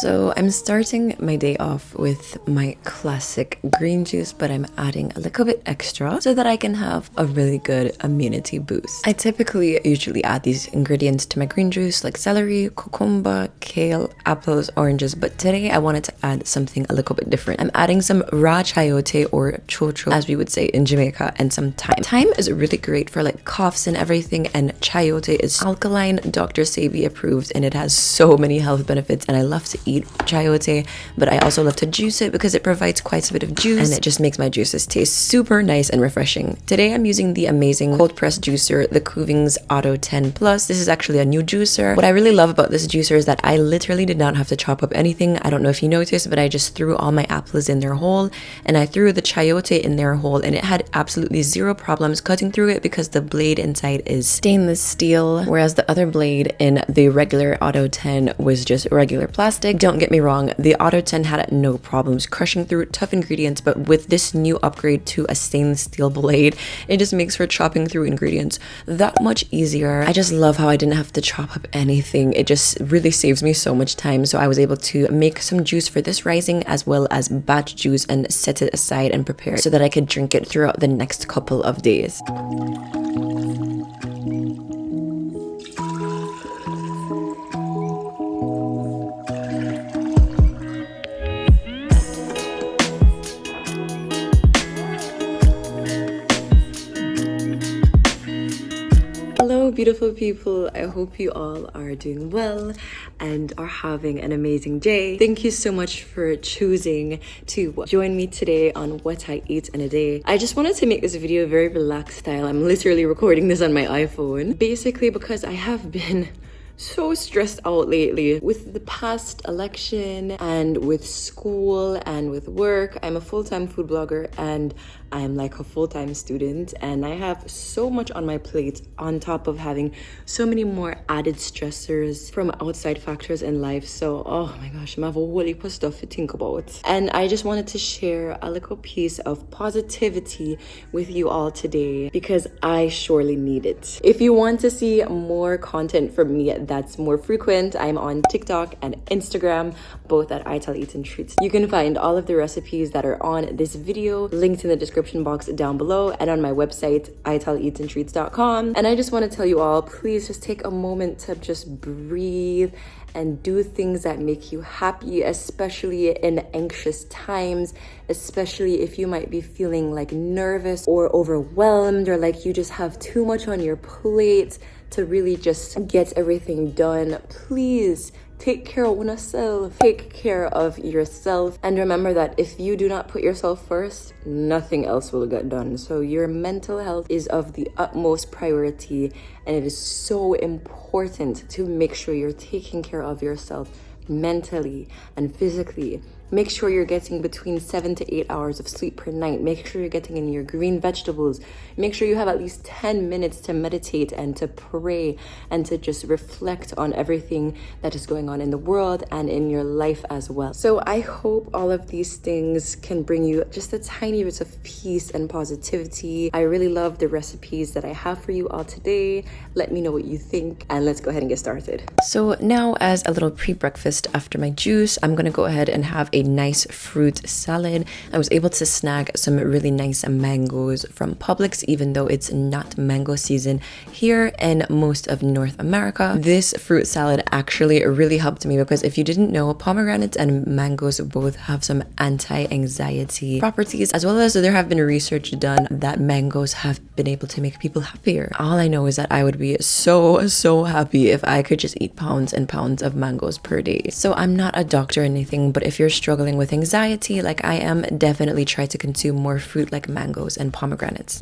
So I'm starting my day off with my classic green juice, but I'm adding a little bit extra so that I can have a really good immunity boost. I typically usually add these ingredients to my green juice like celery, cucumber, kale, apples, oranges, but today I wanted to add something a little bit different. I'm adding some raw chayote or chocho, as we would say in Jamaica, and some thyme. Thyme is really great for like coughs and everything, and chayote is alkaline, Dr. Sebi approved, and it has so many health benefits, and I love to eat chayote, but I also love to juice it because it provides quite a bit of juice and it just makes my juices taste super nice and refreshing. Today I'm using the amazing cold press juicer, the Kuvings Auto 10 Plus. This is actually a new juicer. What I really love about this juicer is that I literally did not have to chop up anything. I don't know if you noticed, but I just threw all my apples in their hole, and I threw the chayote in their hole, and it had absolutely zero problems cutting through it because the blade inside is stainless steel, whereas the other blade in the regular Auto 10 was just regular plastic. Don't get me wrong, the Auto 10 had no problems crushing through tough ingredients, but with this new upgrade to a stainless steel blade, it just makes for chopping through ingredients that much easier. I just love how I didn't have to chop up anything. It just really saves me so much time. So I was able to make some juice for this rising as well as batch juice and set it aside and prepare it so that I could drink it throughout the next couple of days. Hello beautiful people, I hope you all are doing well and are having an amazing day. Thank you so much for choosing to join me today on what I eat in a day. I just wanted to make this video very relaxed style. I'm literally recording this on my iPhone, basically because I have been so stressed out lately with the past election and with school and with work. I'm a full-time food blogger and I'm like a full-time student, and I have so much on my plate on top of having so many more added stressors from outside factors in life. So oh my gosh, I have a whole heap of stuff to think about, and I just wanted to share a little piece of positivity with you all today because I surely need it. If you want to see more content from me that's more frequent, I'm on TikTok and Instagram, both at Ital Eats and Treats. You can find all of the recipes that are on this video linked in the description box down below and on my website italeatsandtreats.com. And I just want to tell you all, please just take a moment to just breathe and do things that make you happy, especially in anxious times, especially if you might be feeling like nervous or overwhelmed or like you just have too much on your plate to really just get everything done. Please take care of yourself. Take care of yourself. And remember that if you do not put yourself first, nothing else will get done. So your mental health is of the utmost priority, and it is so important to make sure you're taking care of yourself mentally and physically. Make sure you're getting between 7 to 8 hours of sleep per night. Make sure you're getting in your green vegetables. Make sure you have at least 10 minutes to meditate and to pray and to just reflect on everything that is going on in the world and in your life as well. So I hope all of these things can bring you just a tiny bit of peace and positivity. I really love the recipes that I have for you all today. Let me know what you think, and let's go ahead and get started. So now, as a little pre-breakfast after my juice, I'm gonna go ahead and have a nice fruit salad. I was able to snag some really nice mangoes from Publix, even though it's not mango season here in most of North America. This fruit salad actually really helped me because if you didn't know, pomegranates and mangoes both have some anti-anxiety properties, as well as there have been research done that mangoes have been able to make people happier. All I know is that I would be so happy if I could just eat pounds and pounds of mangoes per day. So I'm not a doctor or anything, but if you're struggling with anxiety like I am, definitely try to consume more fruit like mangoes and pomegranates.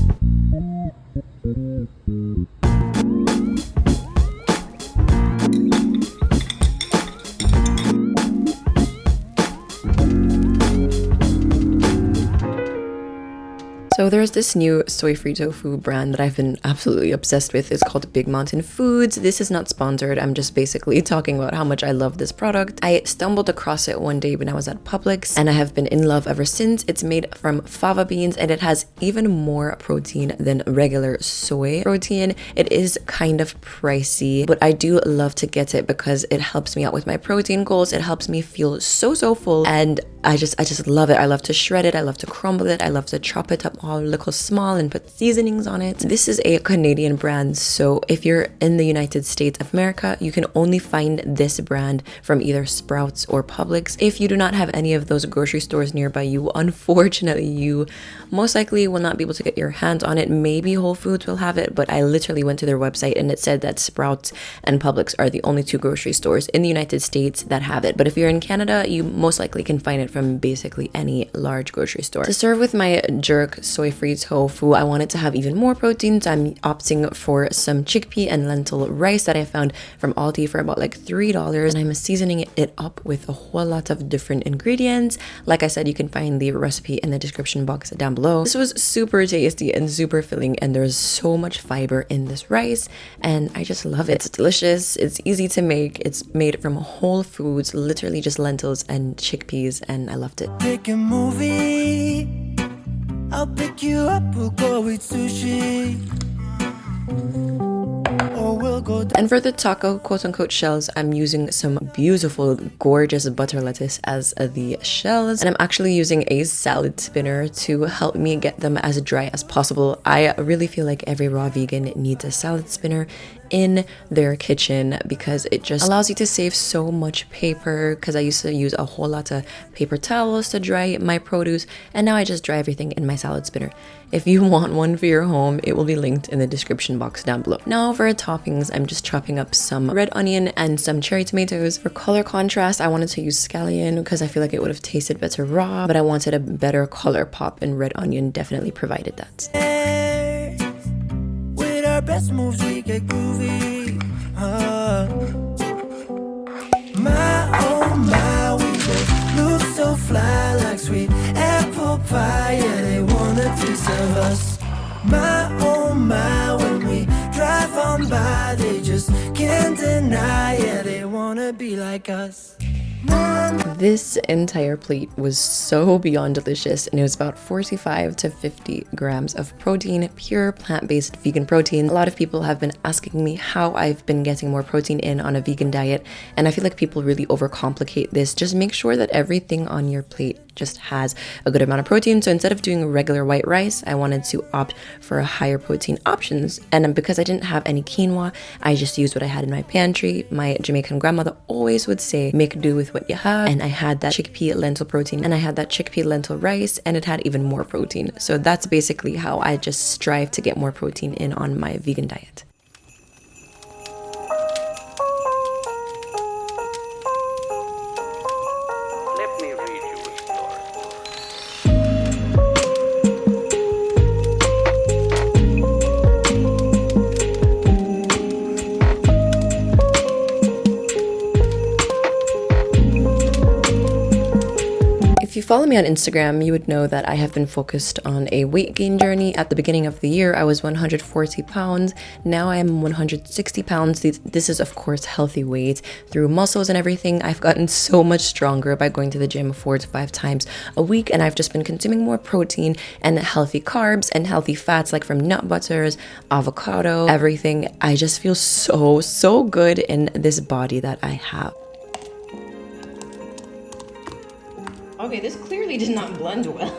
So So there's this new soy-free tofu brand that I've been absolutely obsessed with. It's called Big Mountain Foods. This is not sponsored. I'm just basically talking about how much I love this product. I stumbled across it one day when I was at Publix, and I have been in love ever since. It's made from fava beans, and it has even more protein than regular soy protein. It is kind of pricey, but I do love to get it because it helps me out with my protein goals. It helps me feel so full, and I just love it. I love to shred it. I love to crumble it. I love to chop it up all little small and put seasonings on it. This is a Canadian brand, so if you're in the United States of America, you can only find this brand from either Sprouts or Publix. If you do not have any of those grocery stores nearby you, unfortunately, you most likely will not be able to get your hands on it. Maybe Whole Foods will have it, but I literally went to their website and it said that Sprouts and Publix are the only two grocery stores in the United States that have it. But if you're in Canada, you most likely can find it from basically any large grocery store. To serve with my jerk soy-free tofu, I wanted to have even more protein, so I'm opting for some chickpea and lentil rice that I found from Aldi for about like $3, and I'm seasoning it up with a whole lot of different ingredients. Like I said, you can find the recipe in the description box down below. This was super tasty and super filling, and there's so much fiber in this rice, and I just love it. It's delicious, it's easy to make, it's made from whole foods, literally just lentils and chickpeas, and I loved it. Pick a movie, I'll pick you up, we'll go eat sushi. And for the taco quote-unquote shells, I'm using some beautiful, gorgeous butter lettuce as the shells. And I'm actually using a salad spinner to help me get them as dry as possible. I really feel like every raw vegan needs a salad spinner in their kitchen because it just allows you to save so much paper, because I used to use a whole lot of paper towels to dry my produce, and now I just dry everything in my salad spinner. If you want one for your home, it will be linked in the description box down below. Now for toppings, I'm just chopping up some red onion and some cherry tomatoes. For color contrast, I wanted to use scallion because I feel like it would have tasted better raw, but I wanted a better color pop, and red onion definitely provided that. With our best moves we get groovy. My oh my, we both look so fly like sweet apple pie. Yeah, they want a piece of us. My oh my, when we drive on by, they just can't deny. Yeah, they wanna be like us. This entire plate was so beyond delicious, and it was about 45 to 50 grams of protein, pure plant-based vegan protein. A lot of people have been asking me how I've been getting more protein in on a vegan diet, and I feel like people really overcomplicate this. Just make sure that everything on your plate just has a good amount of protein. So instead of doing regular white rice, I wanted to opt for higher protein options. And because I didn't have any quinoa, I just used what I had in my pantry. My Jamaican grandmother always would say, make do with what you have. And I had that chickpea lentil protein, and I had that chickpea lentil rice, and it had even more protein. So that's basically how I just strive to get more protein in on my vegan diet. If you follow me on Instagram, you would know that I have been focused on a weight gain journey. At the beginning of the year, I was 140 pounds. Now I am 160 pounds. This is, of course, healthy weight. Through muscles and everything, I've gotten so much stronger by going to the gym 4 to 5 times a week, and I've just been consuming more protein and healthy carbs and healthy fats, like from nut butters, avocado, everything. I just feel so good in this body that I have. Okay, this clearly did not blend well.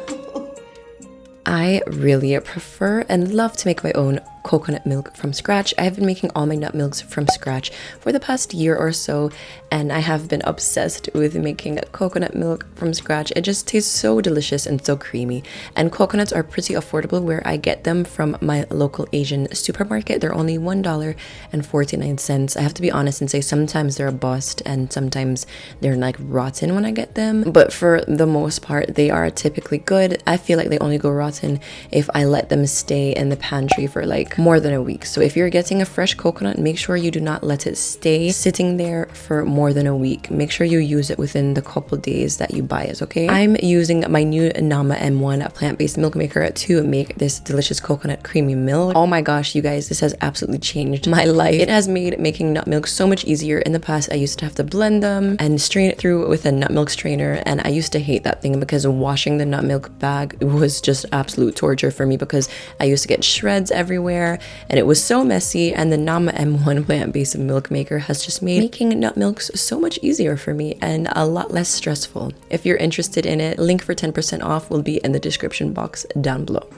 I really prefer and love to make my own coconut milk from scratch. I've been making all my nut milks from scratch for the past year or so, and I have been obsessed with making coconut milk from scratch. It just tastes so delicious and so creamy, and coconuts are pretty affordable where I get them from my local Asian supermarket. They're only $1.49. I have to be honest and say sometimes they're a bust and sometimes they're like rotten when I get them, but for the most part they are typically good. I feel like they only go rotten if I let them stay in the pantry for like more than a week. So if you're getting a fresh coconut, make sure you do not let it stay sitting there for more than a week. Make sure you use it within the couple days that you buy it, okay? I'm using my new Nama M1 plant-based milk maker to make this delicious coconut creamy milk. Oh my gosh, you guys, this has absolutely changed my life. It has made making nut milk so much easier. In the past, I used to have to blend them and strain it through with a nut milk strainer, and I used to hate that thing because washing the nut milk bag was just absolute torture for me because I used to get shreds everywhere and it was so messy. And the Nama M1 plant-based milk maker has just made making nut milks so much easier for me and a lot less stressful. If you're interested in it, link for 10% off will be in the description box down below.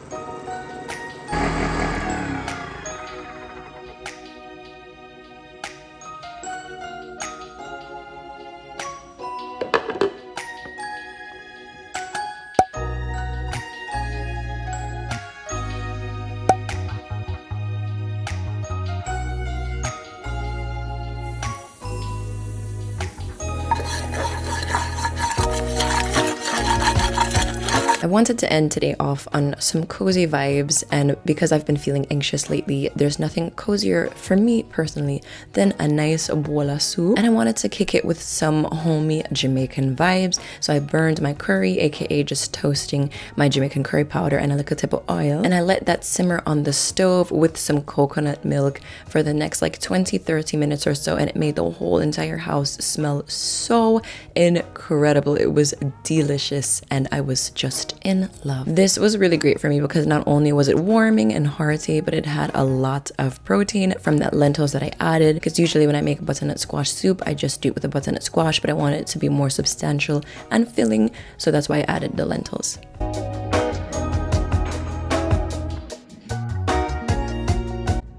I wanted to end today off on some cozy vibes, and because I've been feeling anxious lately, there's nothing cozier for me personally than a nice bowl of soup, and I wanted to kick it with some homey Jamaican vibes. So I burned my curry, aka just toasting my Jamaican curry powder and a little tip of oil, and I let that simmer on the stove with some coconut milk for the next like 20-30 minutes or so, and it made the whole entire house smell so incredible. It was delicious and I was just in love. This was really great for me because not only was it warming and hearty, but it had a lot of protein from that lentils that I added, because usually when I make butternut squash soup, I just do it with a butternut squash, but I wanted it to be more substantial and filling, so that's why I added the lentils.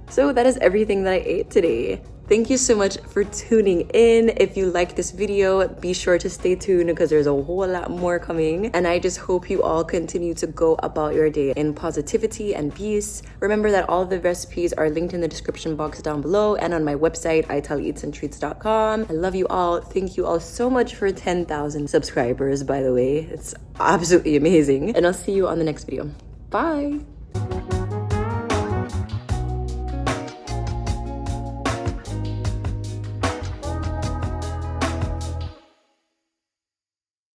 So that is everything that I ate today. Thank you so much for tuning in. If you like this video, be sure to stay tuned because there's a whole lot more coming. And I just hope you all continue to go about your day in positivity and peace. Remember that all of the recipes are linked in the description box down below and on my website, italeatsandtreats.com. I love you all. Thank you all so much for 10,000 subscribers, by the way. It's absolutely amazing. And I'll see you on the next video. Bye.